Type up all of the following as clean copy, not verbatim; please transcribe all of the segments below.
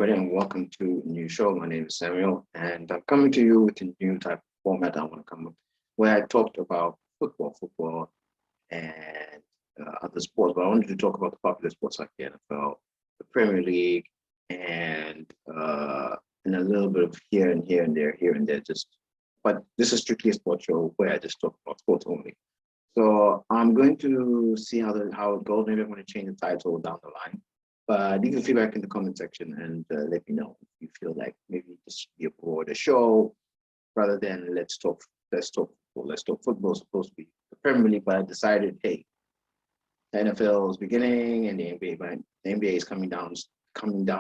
everybody, and welcome to a new show. My name is Samuel, and I'm coming to you with a new type of format I want to come with, where I talked about football, and other sports. But I wanted to talk about the popular sports like the NFL, the Premier League, and and a little bit of here and there. But this is strictly a sports show where I just talk about sports only. So I'm going to see how it goes. Maybe I'm going to change the title down the line. But leave your feedback in the comment section and let me know if you feel like maybe this should be a broader show rather than let's talk football. Is supposed to be the Premier League, but I decided, hey, the NFL is beginning and the NBA, but the NBA is coming down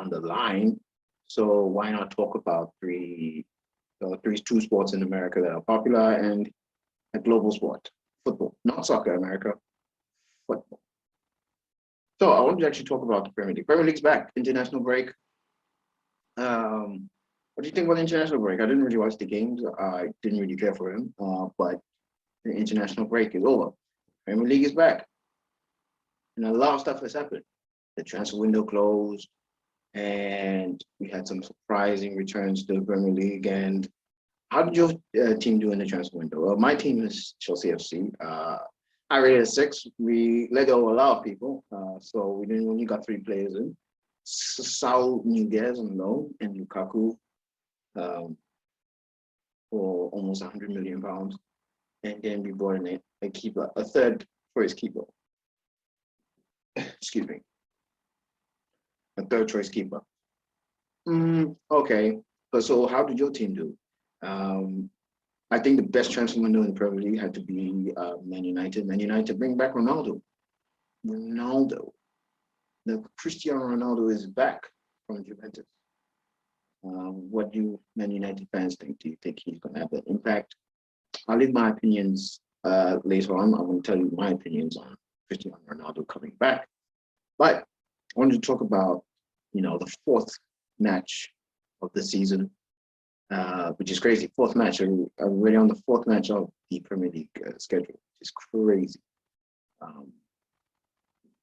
the line. So why not talk about two sports in America that are popular and a global sport, football, not soccer, America, football. So I wanted to actually talk about the Premier League. Premier League's back, international break. What do you think about the international break? I didn't really watch the games. I didn't really care for them, but the international break is over. Premier League is back. And a lot of stuff has happened. The transfer window closed, and we had some surprising returns to the Premier League. And how did your team do in the transfer window? Well, my team is Chelsea FC. I rated 6. We let go a lot of people, so we didn't only got 3 players in. Saul Niguez on loan and Lukaku for almost 100 million pounds, and then we brought in a keeper, a third choice keeper. Excuse me, a third choice keeper. Okay, but so how did your team do? I think the best transfer window in the Premier League had to be Man United. Man United bring back Ronaldo. The Cristiano Ronaldo is back from Juventus. What do Man United fans think? Do you think he's going to have an impact? I'll leave my opinions later on. I'm going to tell you my opinions on Cristiano Ronaldo coming back. But I wanted to talk about, the 4th match of the season. Which is crazy. 4th match. I'm already on the 4th match of the Premier League schedule, which is crazy.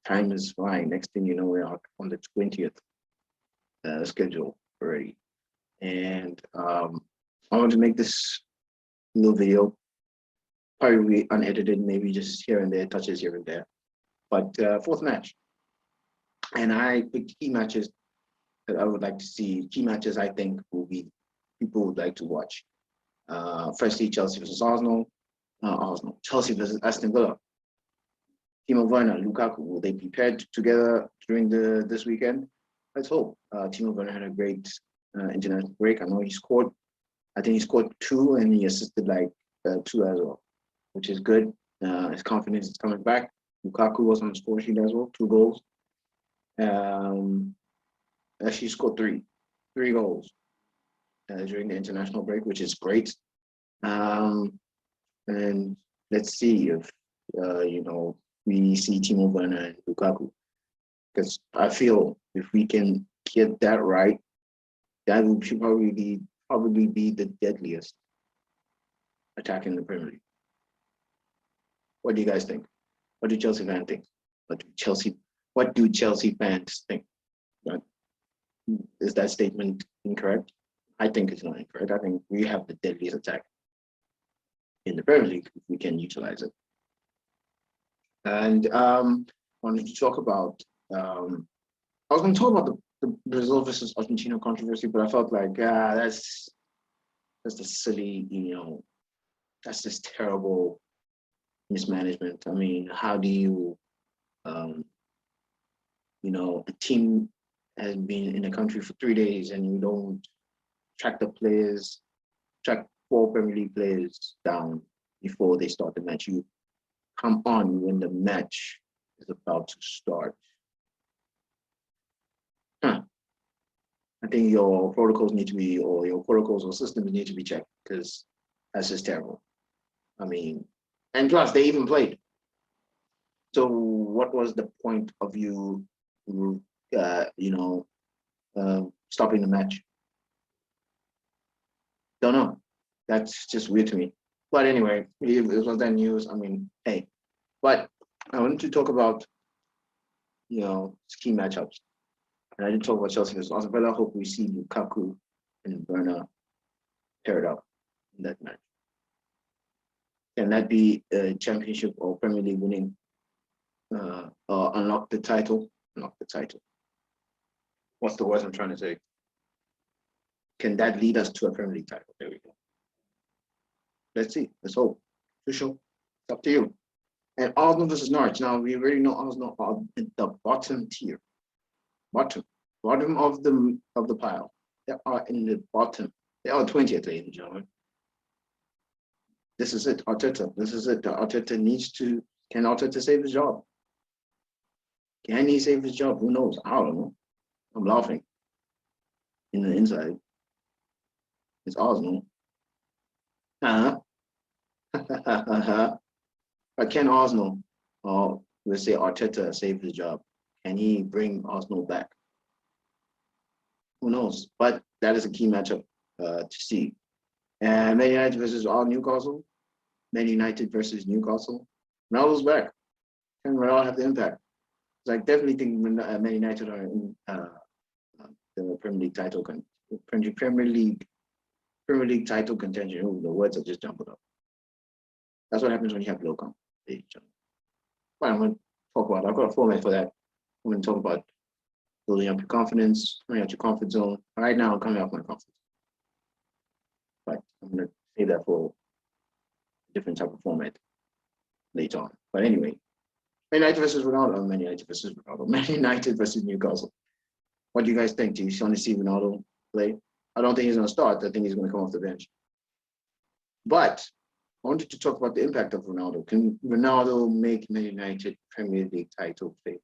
Time is flying. Next thing you know, we're on the 20th schedule already. And I want to make this little video, probably unedited, maybe just here and there, touches here and there. But 4th match. And I picked key matches that I would like to see. Key matches I think will be people would like to watch. Firstly, Chelsea versus Arsenal. Chelsea versus Aston Villa. Timo Werner, Lukaku, will they be paired together during this weekend? Let's hope. Timo Werner had a great international break. I know he scored. I think he scored 2 and he assisted 2 as well, which is good. His confidence is coming back. Lukaku was on the score sheet as well, 2 goals. Actually scored 3 goals. During the international break, which is great. And let's see if we see Timo Werner and Lukaku, because I feel if we can get that right, that will probably be the deadliest attack in the Premier League. What do you guys think? What do Chelsea fans think? What do Chelsea fans think? Is that statement incorrect? I think it's not incorrect. I think we have the deadliest attack in the Premier League if we can utilize it. And I wanted to talk about, I was going to talk about the Brazil versus Argentina controversy, but I felt like, that's a silly, that's just terrible mismanagement. I mean, how do you, a team has been in the country for 3 days and you don't track 4 Premier League players down before they start the match. You come on when the match is about to start. I think your protocols or systems need to be checked, because that's just terrible. I mean, and plus they even played. So what was the point of you, stopping the match? Don't know. That's just weird to me. But anyway, it was that news. I mean, hey. But I wanted to talk about, key matchups. And I didn't talk about Chelsea as well. But I hope we see Lukaku and Werner paired up in that match. Can that be a championship or Premier League winning? Unlock the title. Unlock the title. What's the word I'm trying to say? Can that lead us to a Premier League title? There we go. Let's see. Let's hope. For sure. It's up to you. And Arsenal versus Norwich. Now we already know Arsenal are in the bottom tier. Bottom of the pile. They are in the bottom. They are 20th, ladies and gentlemen. This is it, Arteta. This is it. Arteta needs to. Can Arteta save his job? Can he save his job? Who knows? I don't know. I'm laughing. In the inside, it's Arsenal. But can Arsenal, or let's say Arteta, save his job? Can he bring Arsenal back? Who knows? But that is a key matchup to see. And Man United versus Newcastle. Man United versus Newcastle. Ronaldo's back. Can Ronaldo have the impact? So I definitely think Man United are in the Premier League title Premier League title contention. Oh, the words are just jumbled up. That's what happens when you have low competition. But I'm going to talk about. I've got a format for that. I'm going to talk about building up your confidence, coming out your comfort zone. Right now, I'm coming out my comfort zone. But I'm going to say that for a different type of format later on. But anyway, Man United versus Ronaldo. Man United versus Ronaldo. Man United versus Newcastle. What do you guys think? Do you want to see Ronaldo play? I don't think he's going to start. I think he's going to come off the bench. But I wanted to talk about the impact of Ronaldo. Can Ronaldo make Man United Premier League title favorites?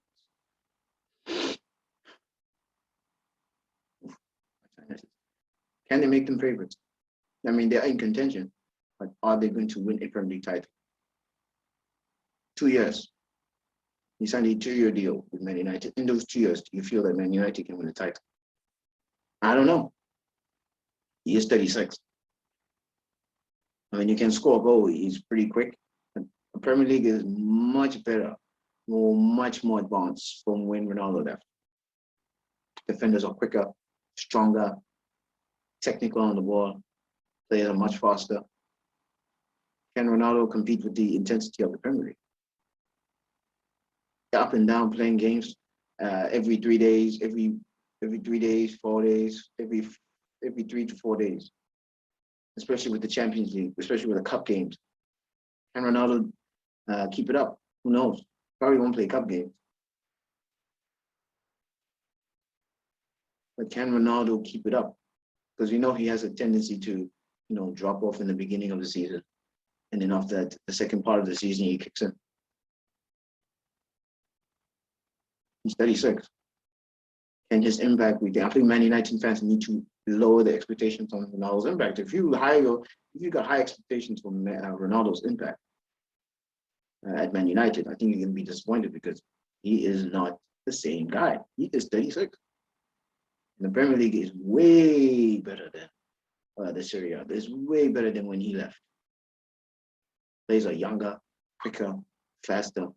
Can they make them favorites? I mean, they're in contention, but are they going to win a Premier League title? 2 years. He signed a 2-year deal with Man United. In those 2 years, do you feel that Man United can win a title? I don't know. He is 36. I mean, you can score a goal. He's pretty quick. The Premier League is much better, much more advanced from when Ronaldo left. Defenders are quicker, stronger, technical on the ball. Players are much faster. Can Ronaldo compete with the intensity of the Premier League? Up and down playing games every 3 days, every 3 days, 4 days, every 3 to 4 days, especially with the Champions League, especially with the cup games. Can Ronaldo keep it up? Who knows? Probably won't play cup games. But can Ronaldo keep it up? Because we know he has a tendency to, drop off in the beginning of the season. And then after that, the second part of the season, he kicks in. He's 36. Can his impact be there? I think Man United fans need to lower the expectations on Ronaldo's impact. If you got high expectations for Ronaldo's impact at Man United, I think you're going to be disappointed because he is not the same guy. He is 36. And the Premier League is way better than the Serie A. It's way better than when he left. Players are younger, quicker, faster,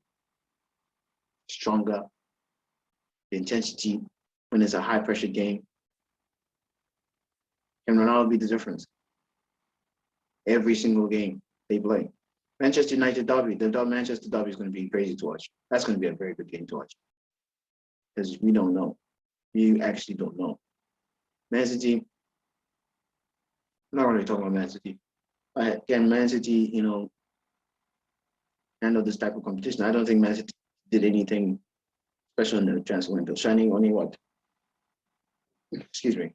stronger. The intensity when it's a high pressure game. Can Ronaldo be the difference? Every single game they play. Manchester United derby, the Manchester derby is going to be crazy to watch. That's going to be a very good game to watch. Because we don't know. We actually don't know. Man City, I'm not really talking about Man City. Can Man City, handle this type of competition? I don't think Man City did anything special in the transfer window, signing only what? Excuse me,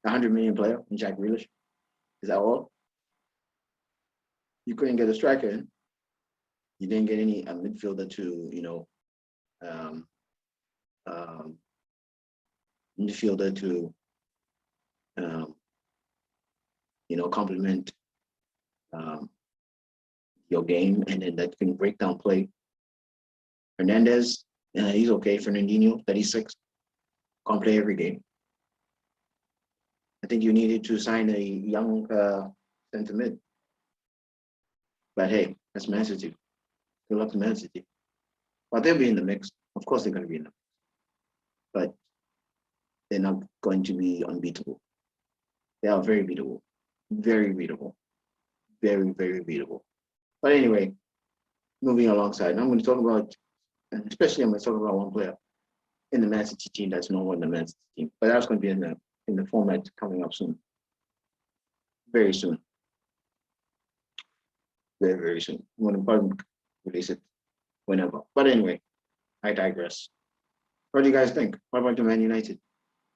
100 million player in Jack Grealish. Is that all? You couldn't get a striker in. You didn't get any midfielder to, complement your game, and then that can break down play. Hernandez, he's okay. Fernandinho, 36, can't play every game. I think you needed to sign a young center mid. But hey, that's Man City. Good luck to Man City. But they'll be in the mix. Of course they're going to be in the mix. But they're not going to be unbeatable. They are very beatable, very beatable, very, very beatable. But anyway, moving alongside, I'm going to talk about, and especially I'm going to talk about one player in the Man City team that's no more than the Man City team. But that's going to be in the format coming up soon, very soon, very, very soon. I'm going to probably release it whenever. But anyway, I digress. What do you guys think? What about the Man United?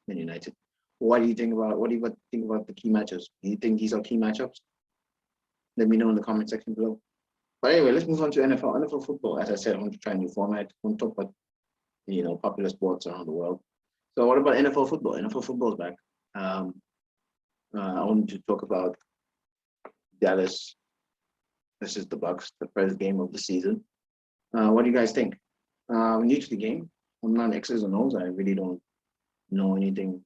Man United. What do you think about? What do you think about the key matchups? Do you think these are key matchups? Let me know in the comment section below. But anyway, let's move on to NFL. NFL football. As I said, I want to try a new format. I want to talk about popular sports around the world. So what about NFL football? NFL football is back. I wanted to talk about Dallas versus the Bucks, the first game of the season. What do you guys think? I'm new to the game. I'm not X's and O's. I really don't know anything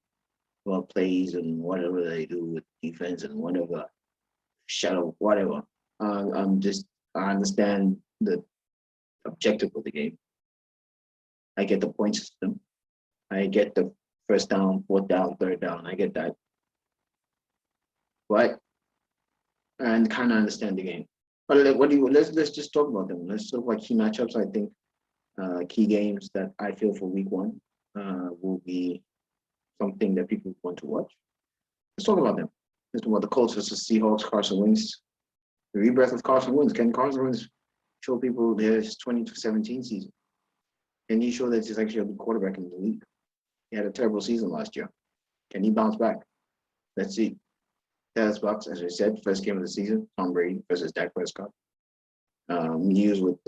about plays and whatever they do with defense and whatever shadow, whatever. I understand the objective of the game. I get the point system. I get the first down, fourth down, third down. I get that. But and kind of understand the game. But let's just talk about them. Let's talk about key matchups. I think key games that I feel for week one will be something that people want to watch. Let's talk about them. Let's talk about the Colts versus Seahawks, Carson Wentz. The rebirth of Carson Wentz. Can Carson Wentz show people his 2017 season? Can he show that he's actually a good quarterback in the league? He had a terrible season last year. Can he bounce back? Let's see. Dallas Bucks, as I said, first game of the season, Tom Brady versus Dak Prescott. News with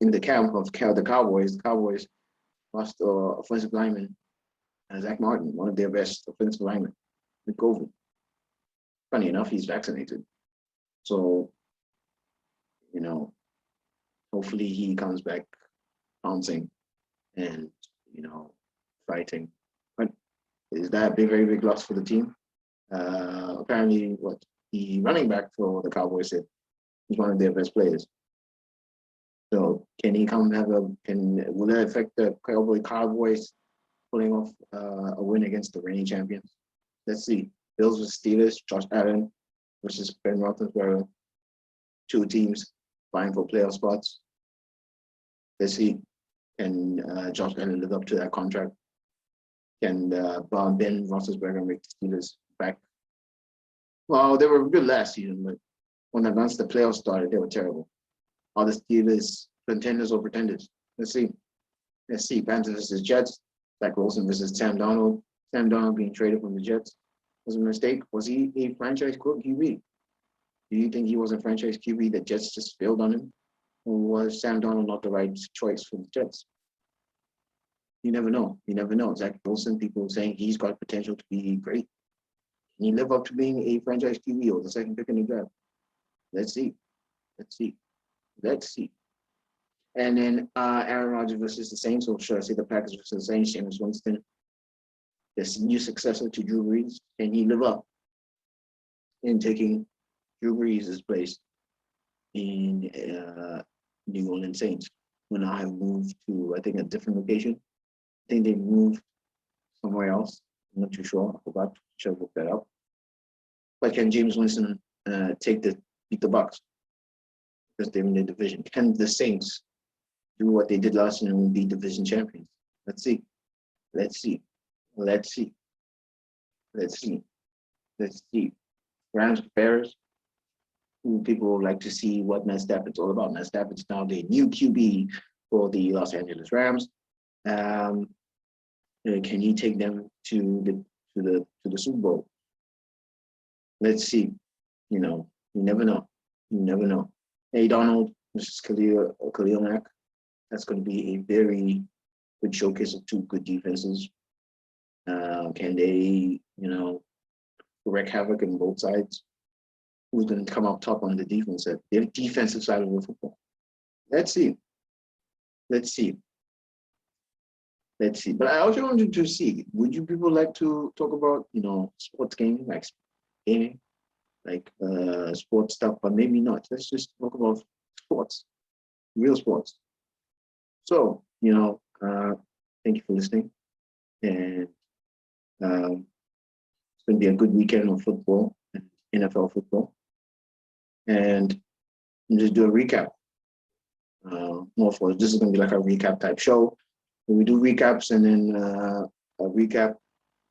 in the camp of the Cowboys. The Cowboys lost offensive lineman Zach Martin, one of their best offensive linemen, with COVID. Funny enough, he's vaccinated. So, hopefully he comes back bouncing and, fighting. But is that a very big loss for the team? Apparently, the running back for the Cowboys said he's one of their best players. So can he come will that affect the Cowboys pulling off a win against the reigning champions? Let's see. Bills versus Steelers, Josh Allen versus Ben Roethlisberger. Two teams vying for playoff spots. Let's see. Can Josh Allen live up to that contract? Can Ben Roethlisberger make the Steelers back? Well, they were good last season, but once the playoffs started, they were terrible. Are the Steelers contenders or pretenders? Let's see. Panthers versus Jets. Zach Wilson versus Sam Darnold. Sam Darnold being traded from the Jets was a mistake. Was he a franchise QB? Do you think he was a franchise QB that Jets just failed on him? Or was Sam Darnold not the right choice for the Jets? You never know. Zach Wilson, people saying he's got potential to be great. Can he live up to being a franchise QB or the second pick in the draft? Let's see. And then Aaron Rodgers versus the Saints, or should I say the Packers versus the Saints, Jameis Winston, this new successor to Drew Brees. Can he live up in taking Drew Brees' place in New Orleans Saints? When I have moved to, I think, a different location. I think they moved somewhere else. I'm not too sure. I forgot. Should have looked that up. But can Jameis Winston beat the Bucks? Because they're in the division. Can the Saints do what they did last year and be division champions? Let's see. Rams, Bears. People would like to see what Matt Stafford's all about. Matt Stafford's now the new QB for the Los Angeles Rams. Can he take them to the Super Bowl? Let's see. You never know. Hey, Donald, versus Khalil Mack. That's going to be a very good showcase of two good defenses. Can they, wreak havoc on both sides? Who's going to come up top on the defensive side of the football? Let's see. But I also wanted to see, would you people like to talk about, sports gaming, like gaming, like sports stuff, but maybe not. Let's just talk about sports, real sports. So, thank you for listening. And It's going to be a good weekend of football, NFL football, and just do a recap. More for this is going to be like a recap type show. We do recaps and then a recap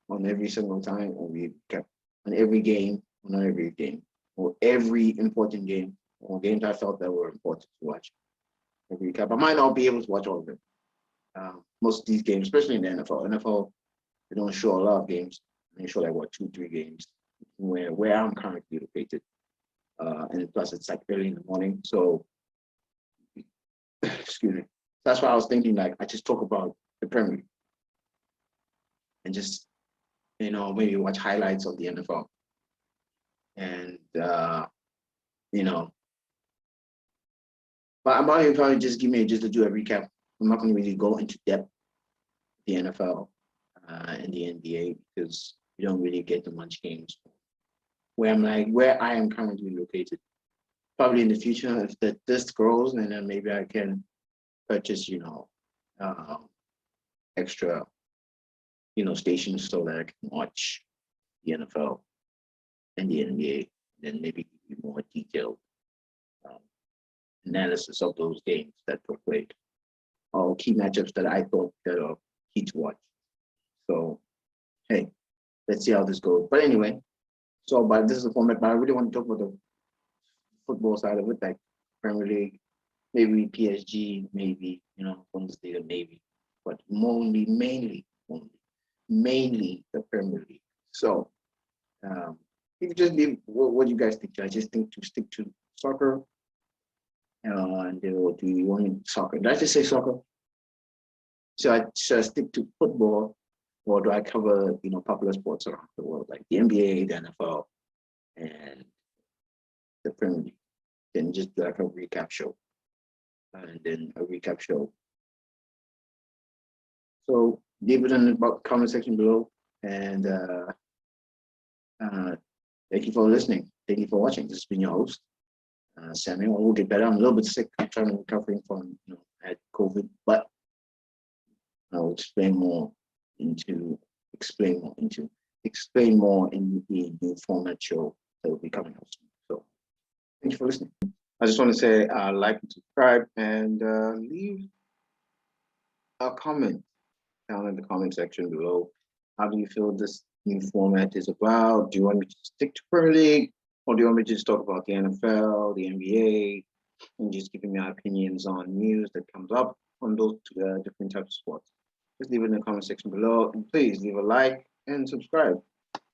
on every single time, or recap on every game, or not every game, or every important game, or games I felt that were important to watch. A recap. I might not be able to watch all of them. Most of these games, especially in the NFL, they don't show a lot of games. They show like what 2-3 games where I'm currently located, and plus it's like early in the morning. So excuse me. That's why I was thinking like I just talk about the Premier League and just maybe watch highlights of the NFL and but I'm probably just give me just to do a recap. I'm not going to really go into depth the NFL and the NBA because you don't really get the much games where I am currently located. Probably in the future, if this grows, and then maybe I can purchase, extra, stations so that I can watch the NFL and the NBA, then maybe give you more detailed analysis of those games that were played, or key matchups that I thought that are key to watch. So, hey, let's see how this goes. But anyway, but this is the format. But I really want to talk about the football side of it, like Premier League, maybe PSG, maybe Bundesliga, maybe, but mainly the Premier League. So, if you just leave, what do you guys think? I just think to stick to soccer, and do you want soccer? Did I just say soccer? Should I stick to football, or do I cover popular sports around the world like the NBA, the NFL, and the Premier League? Then just do like a recap show, and then a recap show. So leave it in the comment section below, and thank you for listening. Thank you for watching. This has been your host, Samuel. I will get better. I'm a little bit sick. I'm trying to recovering from I had COVID, but I'll explain more in the new format show that will be coming out soon. So thank you for listening. I just want to say like and subscribe, and leave a comment down in the comment section below. How do you feel this new format is about? Do you want me to stick to Premier League, or do you want me to just talk about the NFL, the NBA, and just giving my opinions on news that comes up on those different types of sports? Just leave it in the comment section below, and please leave a like and subscribe.